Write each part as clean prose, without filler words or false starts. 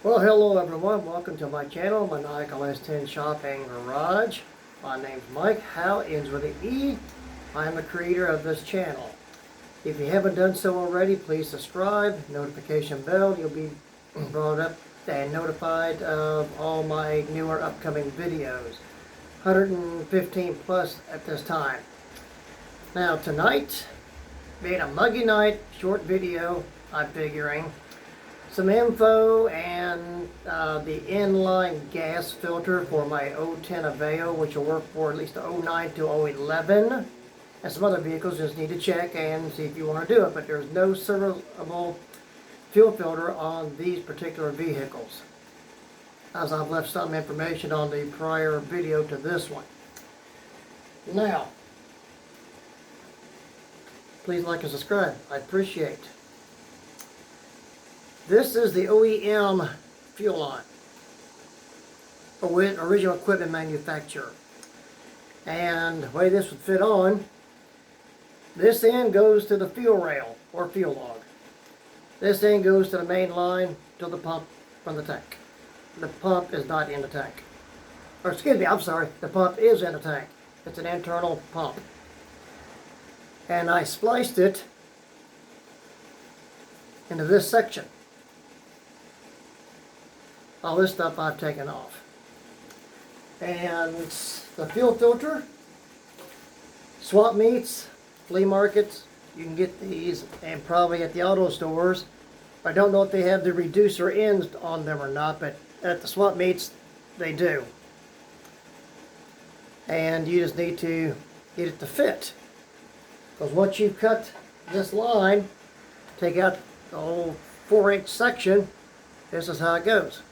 Well, hello everyone. Welcome to my channel, Maniacal S10 Shopping Garage. My name's Mike. How ends with an E. I am the creator of this channel. If you haven't done so already, please subscribe, notification bell. You'll be brought up and notified of all my newer upcoming videos. 115 plus at this time. Now tonight, being a muggy night, short video, I'm figuring. Some info and the inline gas filter for my 010 Aveo, which will work for at least the 09 to 011. And some other vehicles just need to check and see if you want to do it. But there's no serviceable fuel filter on these particular vehicles, as I've left some information on the prior video to this one. Now, please like and subscribe. I appreciate it. This is the OEM fuel line, with original equipment manufacturer. And the way this would fit on, this end goes to the fuel rail or fuel log. This end goes to the main line to the pump from the tank. The pump is not in the tank. Or excuse me, I'm sorry, the pump is in the tank. It's an internal pump. And I spliced it into this section. All this stuff I've taken off. And the fuel filter, swap meets, flea markets, you can get these, and probably at the auto stores. I don't know if they have the reducer ends on them or not, but at the swap meets they do. And you just need to get it to fit. Because once you cut this line, take out the whole 4-inch section, this is how it goes.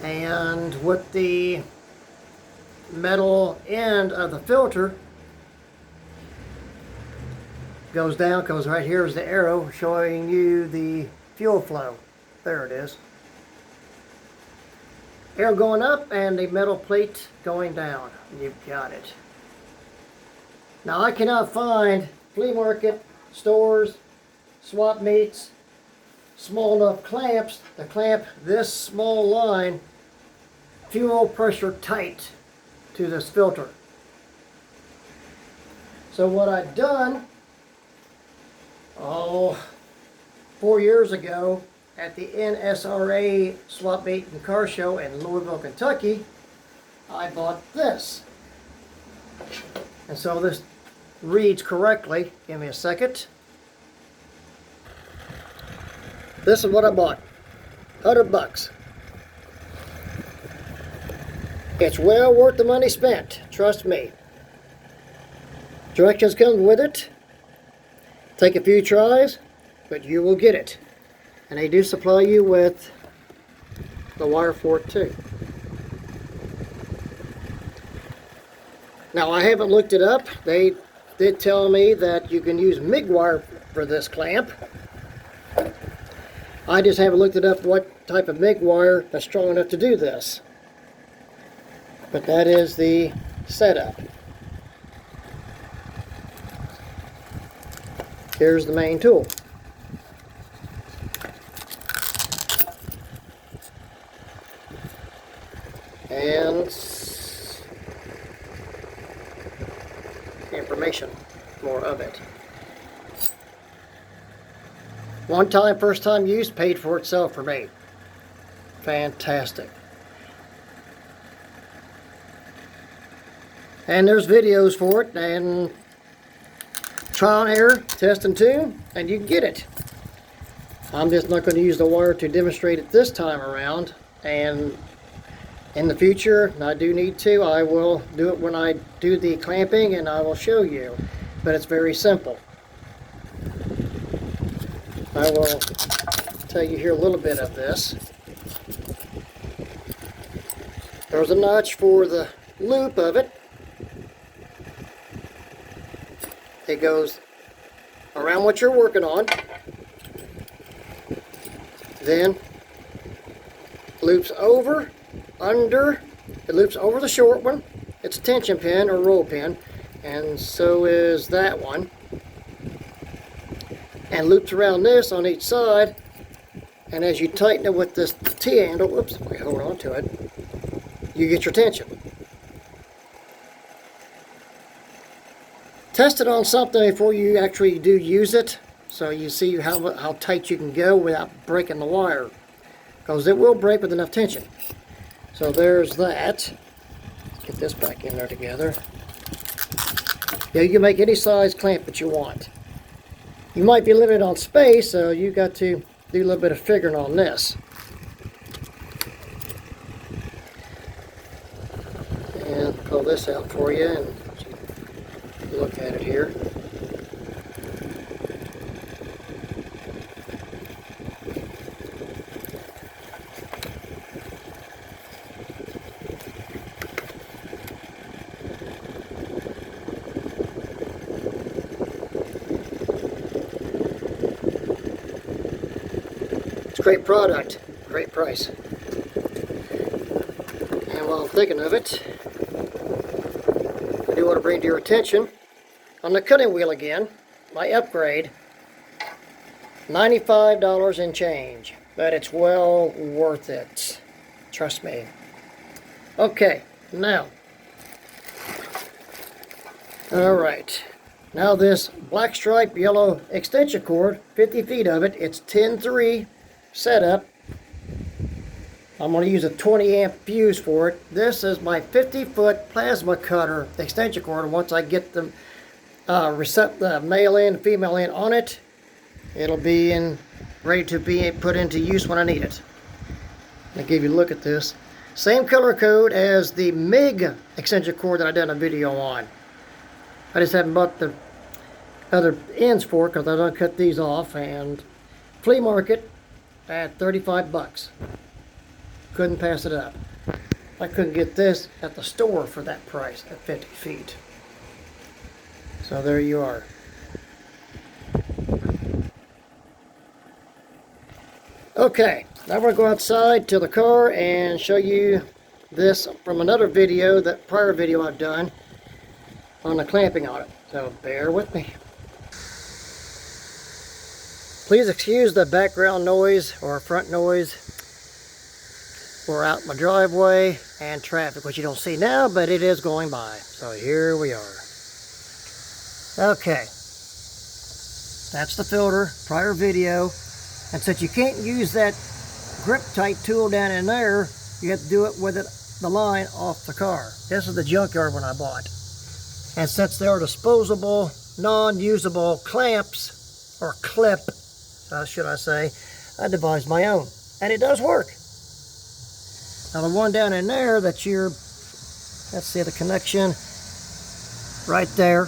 And with the metal end of the filter goes down, because right here is the arrow showing you the fuel flow. There it is. Arrow going up and the metal plate going down. You've got it. Now I cannot find flea market, stores, swap meets, small enough clamps to clamp this small line fuel pressure tight to this filter. So what I've done, 4 years ago at the NSRA Swap Meet and Car Show in Louisville, Kentucky, I bought this. And so this reads correctly. Give me a second. This is what I bought. $100. It's well worth the money spent. Trust me. Directions come with it. Take a few tries, but you will get it. And they do supply you with the wire for it too. Now I haven't looked it up. They did tell me that you can use MIG wire for this clamp. I just haven't looked it up what type of MIG wire that's strong enough to do this. But that is the setup. Here's the main tool. And information, more of it. One time, first time use, paid for itself for me. Fantastic. And there's videos for it, and trial and error, test and tune, and you can get it. I'm just not going to use the wire to demonstrate it this time around, and in the future, I do need to, I will do it when I do the clamping, and I will show you. But it's very simple. I will tell you here a little bit of this. There's a notch for the loop of it. It goes around what you're working on. Then loops over, under, it loops over the short one. It's a tension pin or roll pin, and so is that one. And loops around this on each side And as you tighten it with this T-handle, whoops, if I hold on to it, you get your tension. Test it on something before you actually do use it, so you see how tight you can go without breaking the wire, because it will break with enough tension. So there's that. Get this back in there together. Yeah, you can make any size clamp that you want. You might be limited on space, so you got to do a little bit of figuring on this. And pull this out for you and look at it here. It's a great product, great price. And while I'm thinking of it, I do want to bring to your attention on the cutting wheel again, my upgrade, $95 and change, but it's well worth it, trust me. Okay, now, alright, now this black stripe yellow extension cord, 50 feet of it, it's 10-3 setup. I'm going to use a 20 amp fuse for it. This is my 50-foot plasma cutter extension cord. Once I get the male and female in on it, it'll be ready to be put into use when I need it. I'll give you a look at this. Same color code as the MIG extension cord that I did a video on. I just haven't bought the other ends for it because I don't cut these off. And flea market at 35 bucks. Couldn't pass it up. I couldn't get this at the store for that price at 50 feet. So there you are. Okay, now we're going to go outside to the car and show you this from another video, that prior video I've done on the clamping on it. So bear with me. Please excuse the background noise or front noise. We're out in my driveway and traffic, which you don't see now, but it is going by. So here we are. Okay. That's the filter, prior video. And since you can't use that grip tight tool down in there, you have to do it with the line off the car. This is the junkyard one I bought. And since they are disposable, non-usable clamps, or clip, should I say, I devised my own. And it does work. Now the one down in there that let's see the connection right there.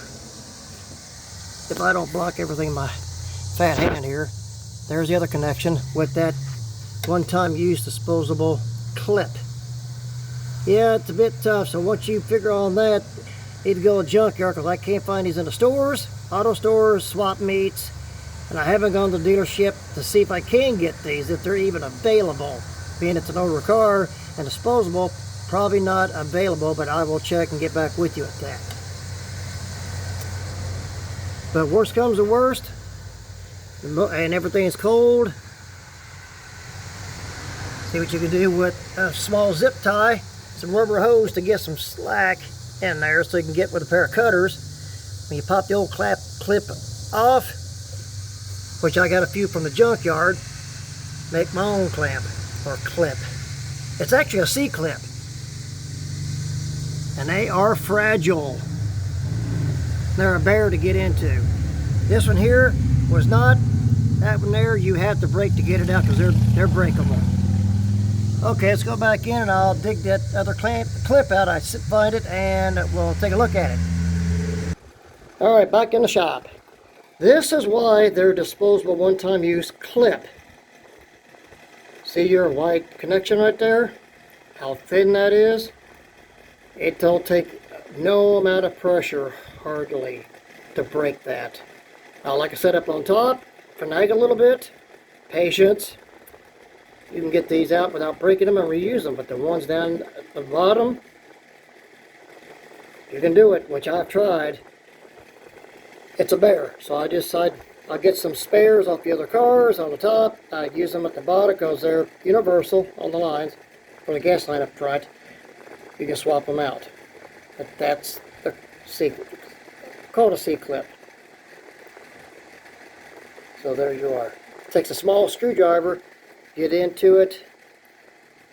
If I don't block everything in my fat hand here, there's the other connection with that one-time use disposable clip. Yeah, it's a bit tough, so once you figure on that, you need to go to junkyard because I can't find these in the stores, auto stores, swap meets, and I haven't gone to the dealership to see if I can get these, if they're even available. Being it's an older car and disposable, probably not available, but I will check and get back with you at that. But worst comes to worst, and everything is cold, see what you can do with a small zip tie, some rubber hose to get some slack in there so you can get with a pair of cutters. When you pop the old clip off, which I got a few from the junkyard, make my own clamp or clip. It's actually a C-clip, and they are fragile. They're a bear to get into. This one here was not. That one there, you have to break to get it out because they're breakable. Okay, let's go back in and I'll dig that other clip out. I find it and we'll take a look at it. All right, back in the shop. This is why they're disposable one-time use clip. See your white connection right there? How thin that is? It don't take no amount of pressure, hardly, to break that. I like to set up on top, finagle a little bit, patience. You can get these out without breaking them and reuse them, but the ones down at the bottom, you can do it, which I've tried. It's a bear, so I I'll get some spares off the other cars on the top. I use them at the bottom because they're universal on the lines. For the gas line up front, you can swap them out. But that's the called a C-clip. So there you are. It takes a small screwdriver, get into it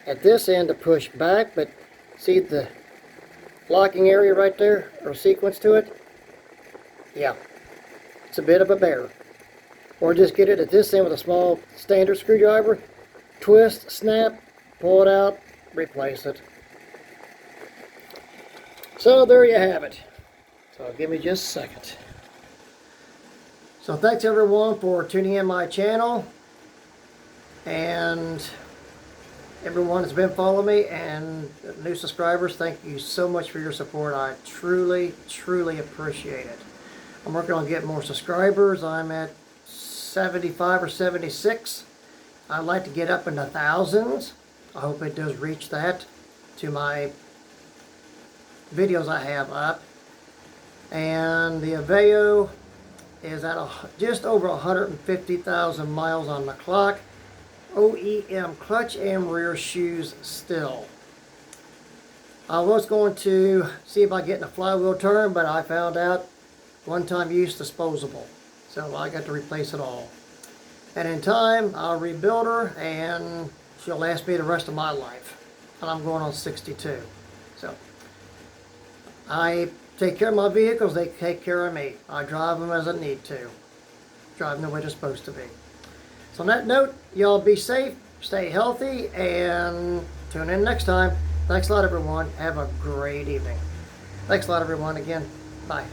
at this end to push back, but see the locking area right there, or sequence to it? Yeah, it's a bit of a bear. Or just get it at this end with a small standard screwdriver, twist, snap, pull it out, replace it. So there you have it. So give me just a second. So thanks everyone for tuning in my channel, and everyone that's been following me, and new subscribers, thank you so much for your support. I truly appreciate it. I'm working on getting more subscribers. I'm at 75 or 76. I'd like to get up in the thousands. I hope it does reach that to my videos I have up. And the Aveo is at just over 150,000 miles on the clock. OEM clutch and rear shoes still. I was going to see if I get in a flywheel turn, but I found out one-time use disposable. So I got to replace it all. And in time, I'll rebuild her and she'll last me the rest of my life. And I'm going on 62. So I take care of my vehicles, they take care of me. I drive them as I need to. Drive them the way they're supposed to be. So on that note, y'all be safe, stay healthy, and tune in next time. Thanks a lot, everyone. Have a great evening. Thanks a lot, everyone. Again, bye.